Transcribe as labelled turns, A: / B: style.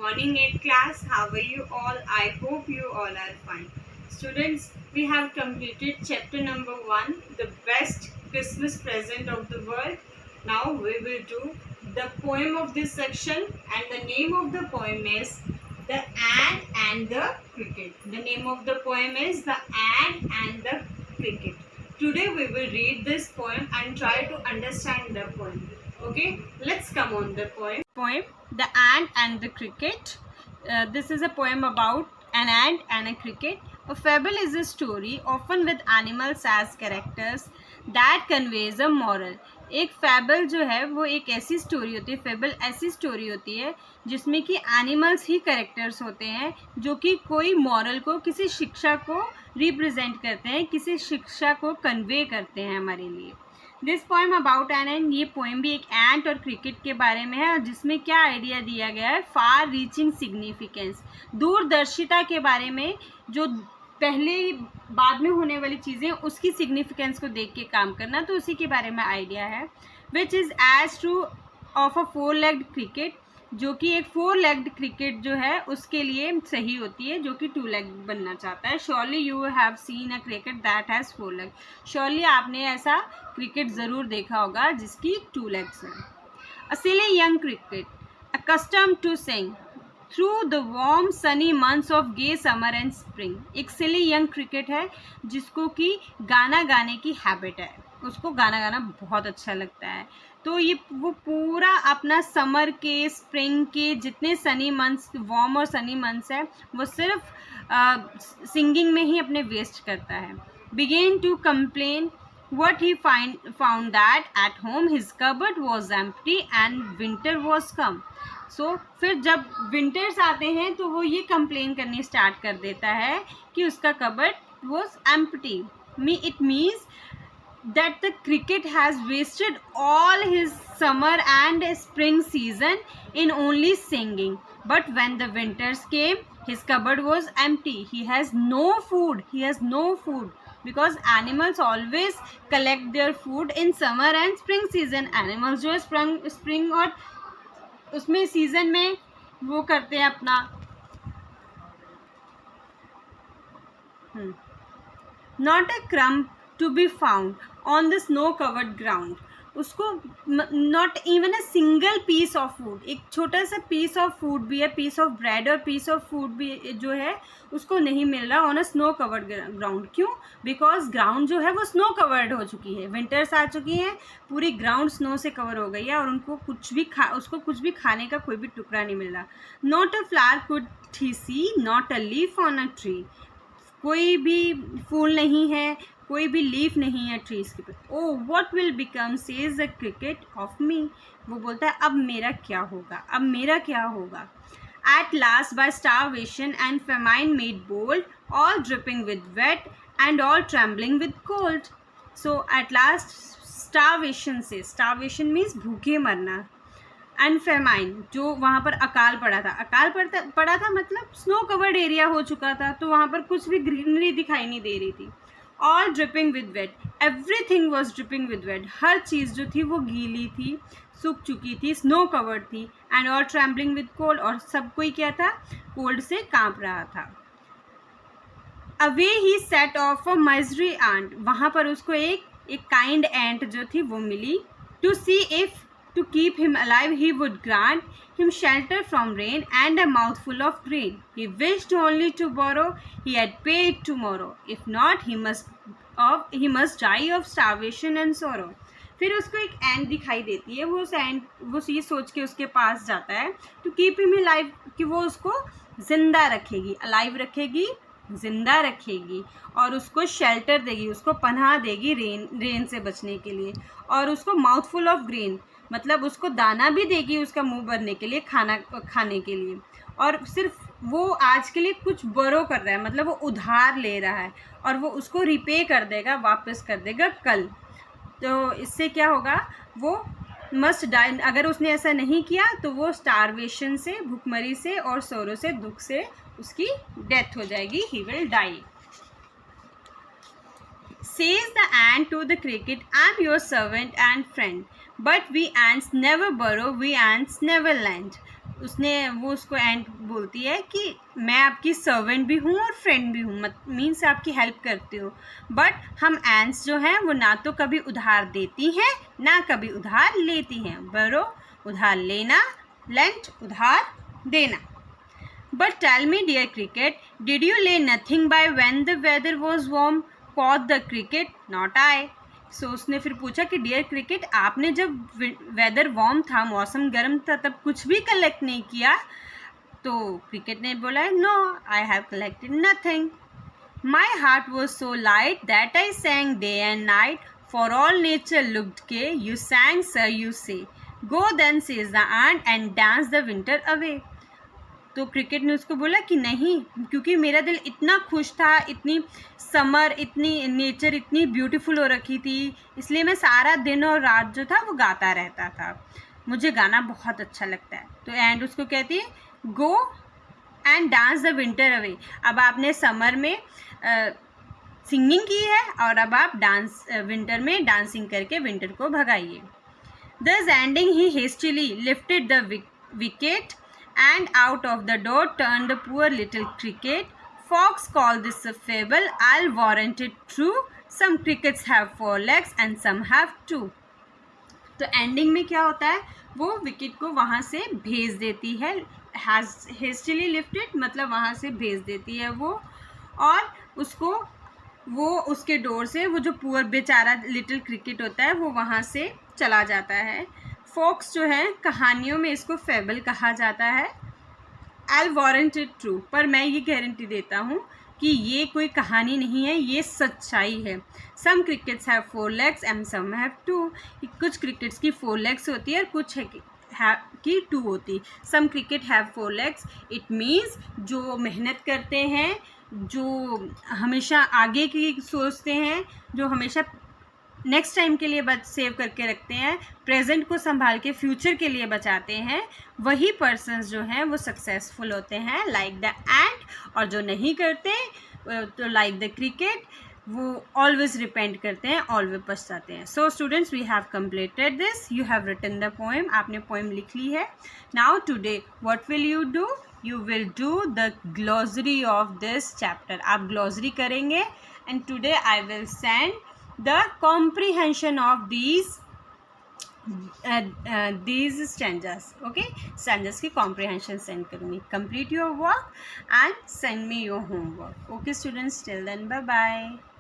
A: Morning 8 class, how are you all? I hope you all are fine. Students, we have completed chapter number 1, the best Christmas present of the world. Now we will do the poem of this section, and the name of the poem is The Ant and the Cricket. The name of the poem is The Ant and the Cricket. Today we will read this poem and try to understand the poem. Okay, let's come on the poem. The Ant and the Cricket. This is a poem about an ant and a cricket. A fable is a story, often with animals as characters, that conveys a moral. एक फैबल जो है वो एक ऐसी story होती है, fable ऐसी story होती है जिसमें कि एनिमल्स ही कैरेक्टर्स होते हैं जो कि कोई मॉरल को, किसी शिक्षा को रिप्रेजेंट करते हैं, किसी शिक्षा को कन्वे करते हैं हमारे लिए. This poem about an and, ये पोएम भी एक एंट और क्रिकेट के बारे में है और जिसमें क्या आइडिया दिया गया है, फार रीचिंग सिग्निफिकेंस, दूरदर्शिता के बारे में, जो पहले बाद में होने वाली चीज़ें उसकी सिग्निफिकेंस को देख के काम करना, तो उसी के बारे में आइडिया है. Which is as true of a 4-legged cricket, जो कि एक 4-legged क्रिकेट जो है उसके लिए सही होती है, जो कि 2-legged बनना चाहता है. Surely you have seen a cricket that has 4 legs. Surely आपने ऐसा क्रिकेट ज़रूर देखा होगा जिसकी 2 legs हैं. A silly young cricket accustomed to sing through the warm sunny months of gay summer and spring. एक सिली यंग क्रिकेट है जिसको कि गाना गाने की हैबिट है, उसको गाना गाना बहुत अच्छा लगता है. तो ये वो पूरा अपना समर के, स्प्रिंग के जितने सनी मंथ्स, वार्म और सनी मंथ्स है, वो सिर्फ सिंगिंग में ही अपने वेस्ट करता है. Began to complain what he found that at home his cupboard was empty and winter was come. So फिर जब विंटर्स आते हैं तो वो ये कंप्लेन करनी स्टार्ट कर देता है कि उसका cupboard was empty. It means that the cricket has wasted all his summer and spring season in only singing. But when the winters came, his cupboard was empty. He has no food. Because animals always collect their food in summer and spring season. Animals जो है spring और उसमें season में वो करते हैं अपना not a crumb to be found on the snow covered ground. उसको not even a single piece of food, एक छोटा सा पीस ऑफ फूड भी है, पीस ऑफ ब्रेड और पीस ऑफ फूड भी जो है उसको नहीं मिल रहा on a snow covered ground. क्यों? बिकॉज ग्राउंड जो है वो स्नो कवर्ड हो चुकी है, विंटर्स आ चुकी हैं, पूरी ग्राउंड स्नो से कवर हो गई है और उनको उसको कुछ भी खाने का कोई भी टुकड़ा नहीं मिल रहा. Not a flower could he see, not a leaf on a tree. कोई भी फूल नहीं है, कोई भी लीफ नहीं है ट्रीज के ऊपर. Oh what will become says the cricket of me. वो बोलता है अब मेरा क्या होगा. At last by starvation and famine made bold, all dripping with wet and all trembling with cold. So at last starvation से, स्टारवेशन मीन्स भूखे मरना, एंड फेमाइन जो वहाँ पर अकाल पड़ा था मतलब स्नो कवर्ड एरिया हो चुका था, तो वहाँ पर कुछ भी ग्रीनरी दिखाई नहीं दे रही थी. All dripping with wet, everything was dripping with wet. हर चीज़ जो थी वो गीली थी, सूख चुकी थी, स्नो कवर्ड थी. And all trembling with cold, और सब कोई क्या था, कोल्ड से कांप रहा था. Away he set off a misery ant, वहाँ पर उसको एक काइंड एंट जो थी वो मिली. To see if to keep him alive he would grant him shelter from rain and a mouthful of grain. He wished only to borrow, he had paid tomorrow. If not, he must die of starvation and sorrow. फिर उसको एक एंट दिखाई देती है, वो ये सोच के उसके पास जाता है to keep him alive, कि वो उसको जिंदा रखेगी, अलाइव रखेगी, जिंदा रखेगी, और उसको शेल्टर देगी, उसको पनाह देगी रेन से बचने के लिए, और उसको माउथफुल ऑफ ग्रेन मतलब उसको दाना भी देगी उसका मुंह भरने के लिए, खाने के लिए. और सिर्फ वो आज के लिए कुछ बोरो कर रहा है, मतलब वो उधार ले रहा है और वो उसको रिपे कर देगा, वापस कर देगा कल. तो इससे क्या होगा, वो मस्ट डाई. अगर उसने ऐसा नहीं किया तो वो स्टारवेशन से, भूखमरी से और सोरो से, दुख से उसकी डेथ हो जाएगी. He will die. Says the ant to the cricket, I'm your servant and friend. But we ants never borrow, we ants never lend. वो उसको एंट बोलती है कि मैं आपकी सर्वेंट भी हूँ और फ्रेंड भी हूँ, मीन्स आपकी हेल्प करती हूँ, बट हम एंट्स जो हैं वो ना तो कभी उधार देती हैं ना कभी उधार लेती हैं। बरो उधार लेना, लेंट उधार देना। But tell me dear cricket, did you lay nothing by when the weather was warm? Quoth the cricket, not I. So उसने फिर पूछा कि डियर क्रिकेट, आपने जब वेदर वार्म था, मौसम गर्म था, तब कुछ भी कलेक्ट नहीं किया? तो क्रिकेट ने बोला, no I have collected nothing. My heart was so light that I sang day and night, for all nature looked gay you sang sir you say, go then says the ant and dance the winter away. तो cricket ने उसको बोला कि नहीं, क्योंकि मेरा दिल इतना खुश था, इतनी समर, इतनी नेचर इतनी ब्यूटीफुल हो रखी थी, इसलिए मैं सारा दिन और रात जो था वो गाता रहता था, मुझे गाना बहुत अच्छा लगता है। तो एंड उसको कहती है, go and dance the winter away. अब आपने समर में सिंगिंग की है और अब आप विंटर में डांसिंग करके विंटर को भगाइए। Thus ending, he hastily lifted the wicket and out of the door turned the poor little cricket. Fox called this a fable, I'll warrant it true. Some crickets have 4 legs and some have 2. तो ending में क्या होता है, वो wicket को वहाँ से भेज देती है, हैज़ हेस्टिली लिफ्टेड मतलब वहाँ से भेज देती है वो, और वो उसके डोर से वो जो पुअर बेचारा लिटिल क्रिकेट होता है वो वहाँ से चला जाता है। फॉक्स जो है, कहानियों में इसको फेबल कहा जाता है। आई वारंट इट ट्रू, पर मैं ये गारंटी देता हूँ कि ये कोई कहानी नहीं है, ये सच्चाई है। Some crickets have 4 legs and some have 2। कुछ क्रिकेट्स की 4 legs होती है और कुछ है कि 2 होती। Some cricket have 4 legs, it means जो मेहनत करते हैं, जो हमेशा आगे की सोचते हैं, जो हमेशा नेक्स्ट टाइम के लिए सेव करके रखते हैं, प्रेजेंट को संभाल के फ्यूचर के लिए बचाते हैं, वही पर्सन्स जो हैं वो सक्सेसफुल होते हैं, लाइक द एंट। और जो नहीं करते तो लाइक द क्रिकेट, वो ऑलवेज रिपेंट करते हैं, ऑलवेज पछताते हैं। So students, we have completed this, you have written the poem, आपने पोएम लिख ली है। Now today what will you do? You will do the glossary of this chapter. आप glossary करेंगे and today I will send the comprehension of these stanzas. Okay, stanzas की comprehension send करूँगी. Complete your work and send me your homework. Okay students, till then bye bye.